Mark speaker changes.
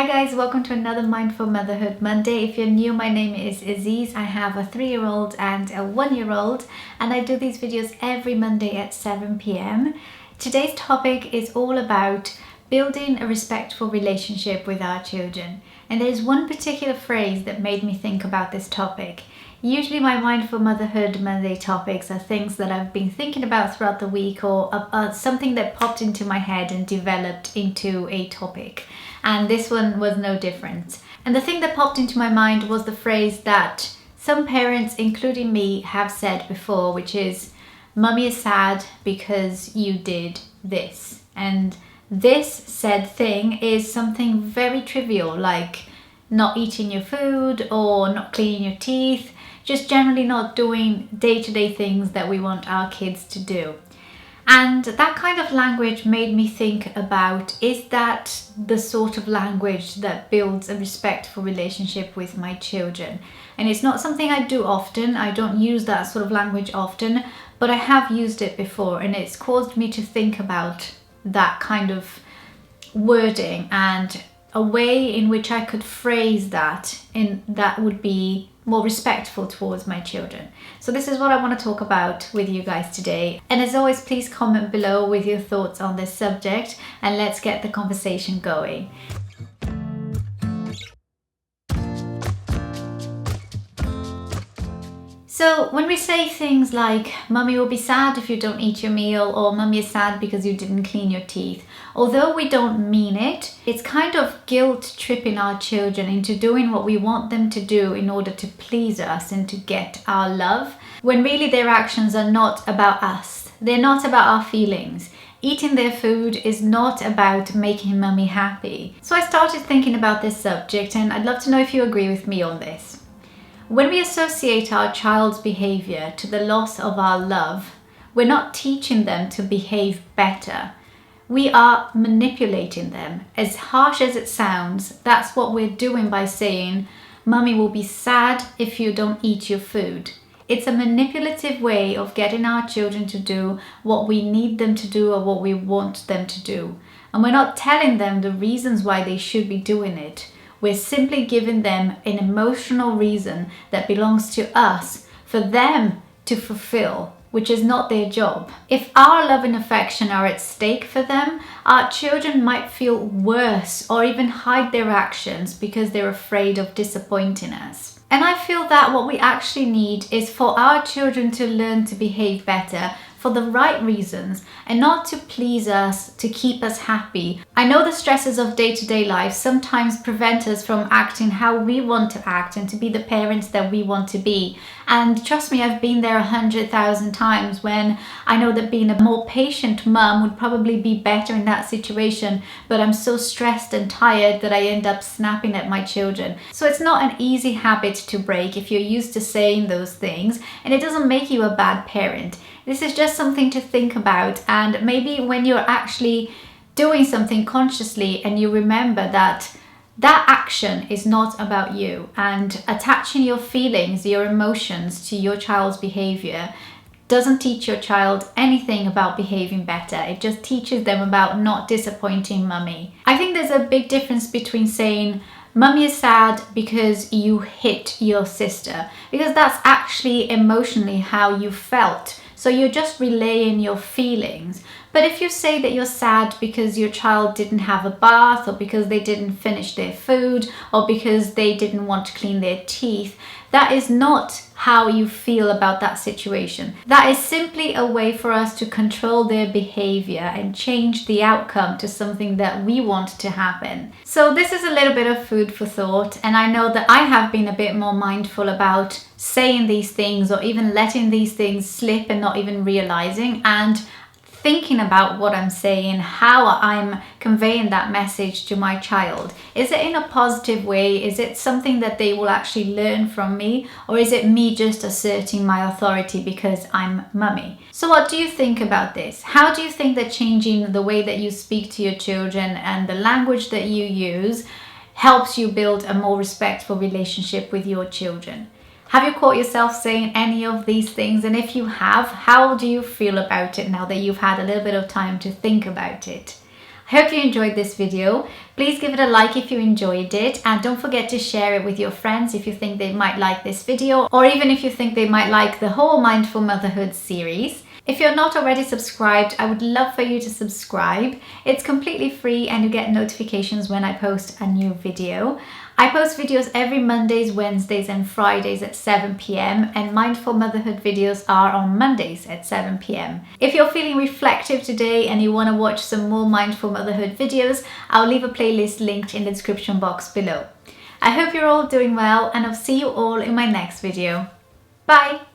Speaker 1: Hi guys, welcome to another Mindful Motherhood Monday. If you're new, my name is Ysis. I have a 3-year-old and a 1-year-old, and I do these videos every Monday at 7 p.m. Today's topic is all about building a respectful relationship with our children. And there's one particular phrase that made me think about this topic. Usually my Mindful Motherhood Monday topics are things that I've been thinking about throughout the week, or something that popped into my head and developed into a topic. And this one was no different. And the thing that popped into my mind was the phrase that some parents, including me, have said before, which is, "Mummy is sad because you did this." And this said thing is something very trivial, like not eating your food or not cleaning your teeth, just generally not doing day-to-day things that we want our kids to do. And that kind of language made me think about, is that the sort of language that builds a respectful relationship with my children? And it's not something I do often. I don't use that sort of language often, but I have used it before, and it's caused me to think about that kind of wording and a way in which I could phrase that that would be more respectful towards my children. So this is what I want to talk about with you guys today. And as always, please comment below with your thoughts on this subject, and let's get the conversation going. So when we say things like, "Mummy will be sad if you don't eat your meal," or "Mummy is sad because you didn't clean your teeth," although we don't mean it, it's kind of guilt tripping our children into doing what we want them to do in order to please us and to get our love, when really their actions are not about us. They're not about our feelings. Eating their food is not about making Mummy happy. So I started thinking about this subject, and I'd love to know if you agree with me on this. When we associate our child's behavior to the loss of our love, we're not teaching them to behave better. We are manipulating them. As harsh as it sounds, that's what we're doing by saying, "Mummy will be sad if you don't eat your food." It's a manipulative way of getting our children to do what we need them to do or what we want them to do. And we're not telling them the reasons why they should be doing it. We're simply giving them an emotional reason that belongs to us for them to fulfill, which is not their job. If our love and affection are at stake for them, our children might feel worse or even hide their actions because they're afraid of disappointing us. And I feel that what we actually need is for our children to learn to behave better for the right reasons and not to please us, to keep us happy. I know the stresses of day-to-day life sometimes prevent us from acting how we want to act and to be the parents that we want to be. And trust me, I've been there 100,000 times when I know that being a more patient mum would probably be better in that situation, but I'm so stressed and tired that I end up snapping at my children. So it's not an easy habit to break if you're used to saying those things, and it doesn't make you a bad parent. This is just something to think about, and maybe when you're actually doing something consciously and you remember that that action is not about you, and attaching your feelings, your emotions to your child's behavior doesn't teach your child anything about behaving better. It just teaches them about not disappointing Mummy. I think there's a big difference between saying, "Mummy is sad because you hit your sister," because that's actually emotionally how you felt. So you're just relaying your feelings. But if you say that you're sad because your child didn't have a bath, or because they didn't finish their food, or because they didn't want to clean their teeth, that is not how you feel about that situation. That is simply a way for us to control their behavior and change the outcome to something that we want to happen. So this is a little bit of food for thought, and I know that I have been a bit more mindful about saying these things or even letting these things slip and not even realizing, and thinking about what I'm saying, how I'm conveying that message to my child. Is it in a positive way? Is it something that they will actually learn from me? Or is it me just asserting my authority because I'm Mummy? So what do you think about this? How do you think that changing the way that you speak to your children and the language that you use helps you build a more respectful relationship with your children? Have you caught yourself saying any of these things? And if you have, how do you feel about it now that you've had a little bit of time to think about it? I Hope you enjoyed this video. Please give it a like if you enjoyed it, and don't forget to share it with your friends if you think they might like this video, or even if you think they might like the whole Mindful Motherhood series. If you're not already subscribed, I would love for you to subscribe. It's completely free and you get notifications when I post a new video. I post videos every Mondays, Wednesdays and Fridays at 7 p.m. and Mindful Motherhood videos are on Mondays at 7 p.m. If you're feeling reflective today and you want to watch some more Mindful Motherhood videos, I'll leave a playlist linked in the description box below. I hope you're all doing well, and I'll see you all in my next video. Bye!